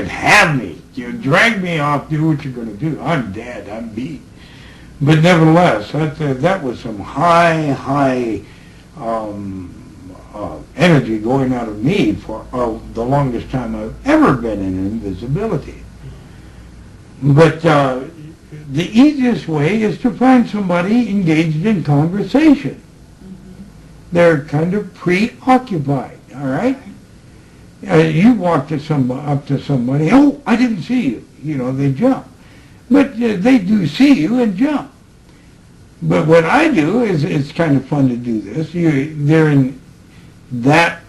have me. You drag me off, do what you're going to do. I'm dead. I'm beat. But nevertheless, that was some high energy going out of me for the longest time I've ever been in invisibility. But the easiest way is to find somebody engaged in conversation. They're kind of preoccupied, all right? You walk up to somebody, oh, I didn't see you. You know, they jump. But they do see you and jump. But what I do is, it's kind of fun to do this. They're in that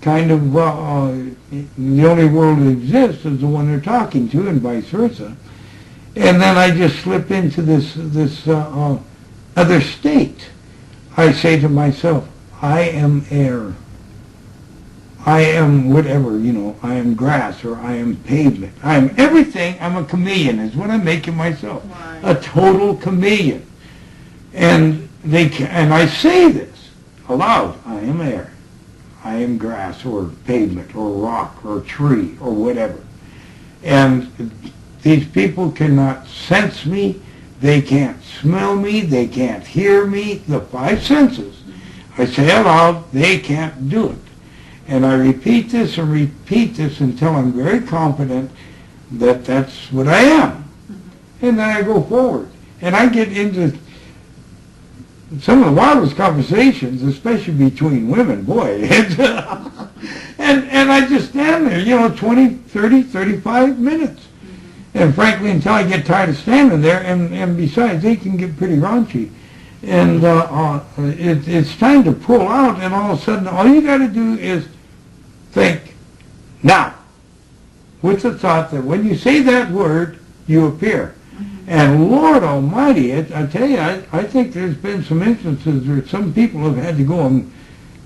kind of, the only world that exists is the one they're talking to, and vice versa. And then I just slip into this other state. I say to myself, I am air. I am whatever, you know, I am grass, or I am pavement. I am everything. I'm a chameleon is what I'm making myself. Right. A total chameleon. And I say this aloud. I am air. I am grass, or pavement, or rock, or tree, or whatever. And these people cannot sense me. They can't smell me. They can't hear me. The five senses. I say aloud, they can't do it. And I repeat this and repeat this until I'm very confident that that's what I am. And then I go forward. And I get into some of the wildest conversations, especially between women. Boy, and I just stand there, you know, 20, 30, 35 minutes. And frankly, until I get tired of standing there, and besides, they can get pretty raunchy. And it's time to pull out, and all of a sudden, all you got to do is think, now, with the thought that when you say that word, you appear. And Lord Almighty, I tell you, I think there's been some instances where some people have had to go and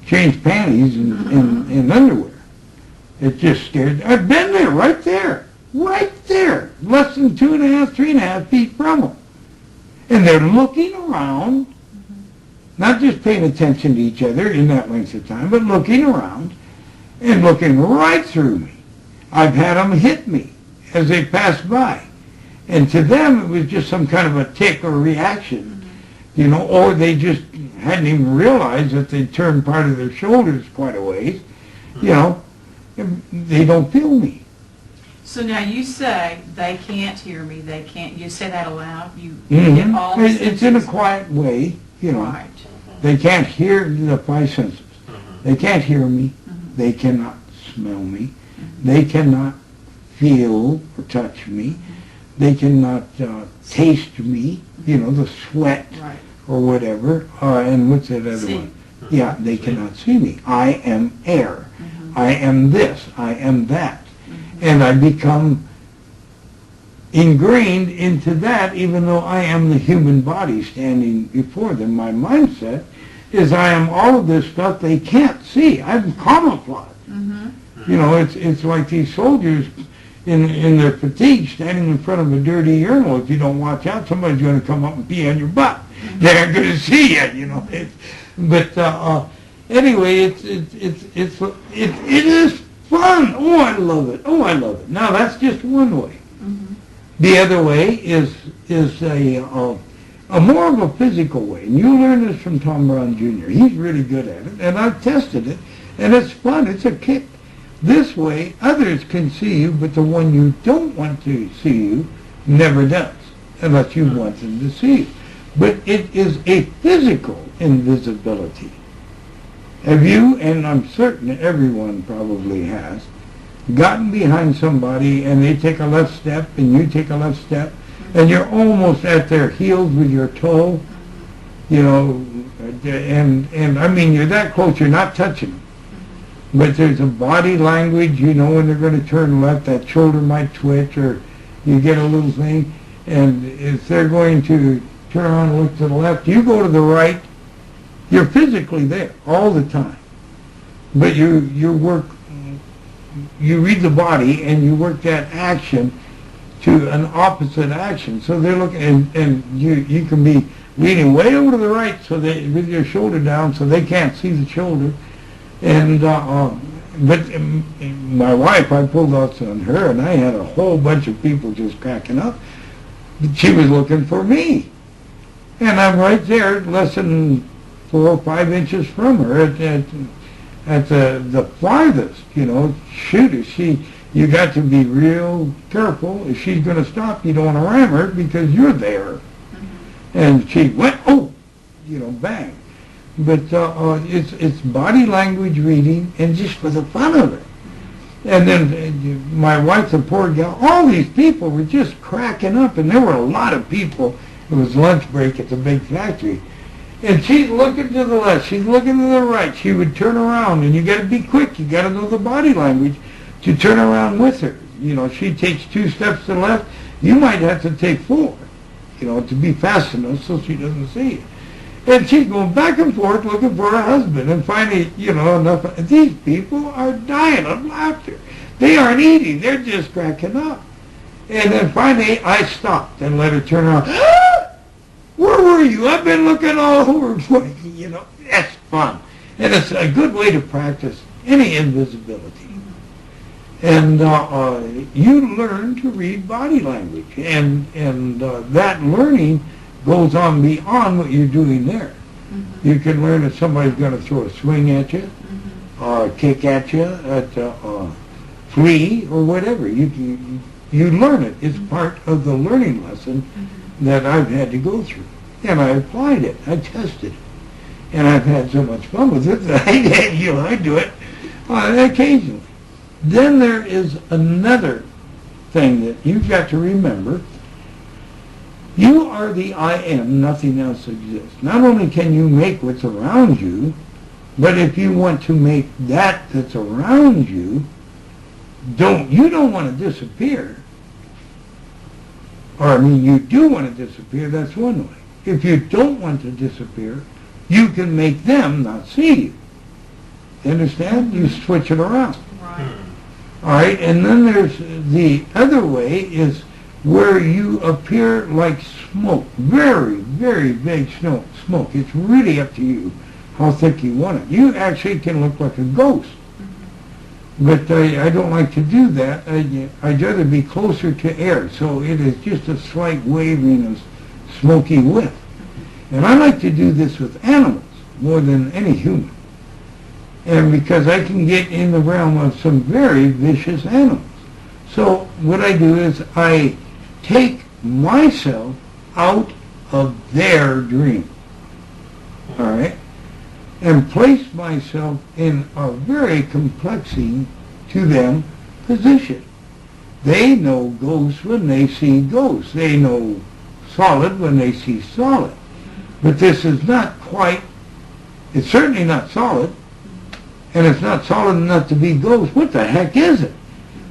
change panties and underwear. It just scared. I've been there, right there, less than 2.5, 3.5 feet from them. And they're looking around, not just paying attention to each other in that length of time, but looking around and looking right through me. I've had them hit me as they passed by. And to them, it was just some kind of a tick or reaction, you know, or they just hadn't even realized that they'd turned part of their shoulders quite a ways, you know. They don't feel me. So now you say, they can't hear me, they can't, you say that aloud? You get all the It's in a quiet way, you know. Right. They can't hear the five senses. They can't hear me. They cannot smell me. They cannot feel or touch me. They cannot taste me, you know, the sweat or whatever. And what's that other one? Yeah, they cannot see me. I am air. I am this. I am that. And I become ingrained into that, even though I am the human body standing before them. My mindset is I am all of this stuff they can't see. I'm camouflaged. You know, it's like these soldiers in their fatigue standing in front of a dirty urinal. If you don't watch out, somebody's going to come up and pee on your butt. They aren't going to see you, you know. Anyway, it is fun. Oh, I love it. Oh, I love it. Now, that's just one way. The other way is a more of a physical way. And you learn this from Tom Brown Jr. He's really good at it, and I've tested it, and it's fun. It's a kick. This way, others can see you, but the one you don't want to see you never does, unless you want them to see you. But it is a physical invisibility. Have you, and I'm certain everyone probably has, gotten behind somebody and they take a left step and you take a left step and you're almost at their heels with your toe, you know, and I mean, you're that close, you're not touching them. But there's a body language, you know, when they're going to turn left, that shoulder might twitch, or you get a little thing, and if they're going to turn around and look to the left, you go to the right, you're physically there all the time. But you read the body and you work that action to an opposite action. So they're looking, and you can be leaning way over to the right so they, with your shoulder down so they can't see the shoulder. And but my wife, I pulled out on her, and I had a whole bunch of people just cracking up. She was looking for me. And I'm right there, less than 4 or 5 inches from her at the farthest, Shoot, you got to be real careful. If she's going to stop, you don't want to ram her because you're there. Mm-hmm. And she went, bang. But it's body language reading, and just for the fun of it. And then my wife, the poor gal, all these people were just cracking up, and there were a lot of people. It was lunch break at the big factory. And she's looking to the left, she's looking to the right. She would turn around, and you got to be quick. You got to know the body language to turn around with her. She takes 2 steps to the left. You might have to take 4, to be fast enough so she doesn't see you. And she's going back and forth looking for her husband. And finally, enough. These people are dying of laughter. They aren't eating. They're just cracking up. And then finally, I stopped and let her turn around. Where were you? I've been looking all over for you. That's fun. And it's a good way to practice any invisibility. And you learn to read body language. And that learning goes on beyond what you're doing there. Mm-hmm. You can learn if somebody's going to throw a swing at you, or kick at you, flee, or whatever. You learn it. It's part of the learning lesson that I've had to go through. And I applied it. I tested it. And I've had so much fun with it that I do it occasionally. Then there is another thing that you've got to remember. You are the I am, nothing else exists. Not only can you make what's around you, but if you want to make that's around you, you don't want to disappear. Or, you do want to disappear, that's one way. If you don't want to disappear, you can make them not see you. You understand? You switch it around. Right. All right, and then there's the other way is where you appear like smoke, very, very big smoke. It's really up to you how thick you want it. You actually can look like a ghost. But I don't like to do that. I'd rather be closer to air, so it is just a slight waving of smoky whiff. And I like to do this with animals more than any human. And because I can get in the realm of some very vicious animals. So what I do is I take myself out of their dream. All right? And place myself in a very complexing to them position. They know ghosts when they see ghosts. They know solid when they see solid. But this is not quite, it's certainly not solid, and it's not solid enough to be ghosts. What the heck is it?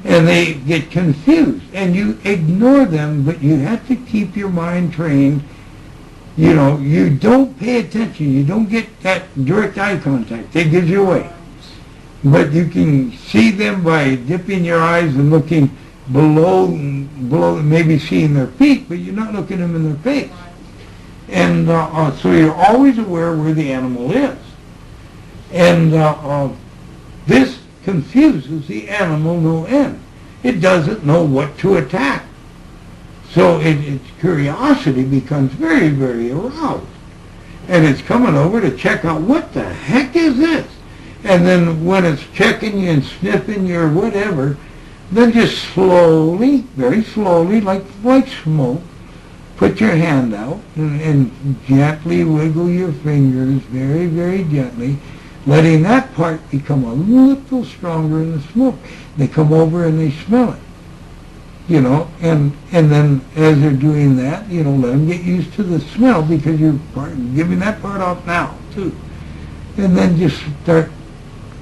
And they get confused, and you ignore them, but you have to keep your mind trained. You don't pay attention. You don't get that direct eye contact. That gives you away. But you can see them by dipping your eyes and looking below, maybe seeing their feet, but you're not looking them in their face. And so you're always aware where the animal is. And this confuses the animal no end. It doesn't know what to attack. So its curiosity becomes very, very aroused. And it's coming over to check out what the heck is this? And then when it's checking you and sniffing you or whatever, then just slowly, very slowly, like smoke, put your hand out and gently wiggle your fingers very, very gently, letting that part become a little stronger in the smoke. They come over and they smell it. And then as they're doing that, let them get used to the smell because you're giving that part off now, too. And then just start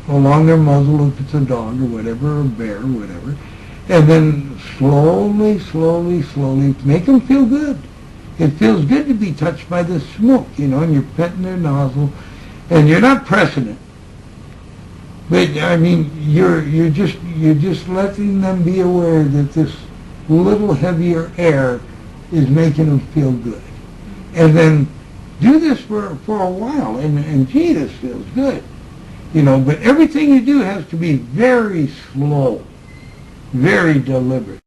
along their muzzle if it's a dog or whatever, or a bear or whatever. And then slowly, slowly, slowly make them feel good. It feels good to be touched by the smoke, and you're petting their nozzle, and you're not pressing it. But, you're just letting them be aware that this little heavier air is making them feel good. And then do this for a while, and gee, this feels good. you know, but everything you do has to be very slow, very deliberate.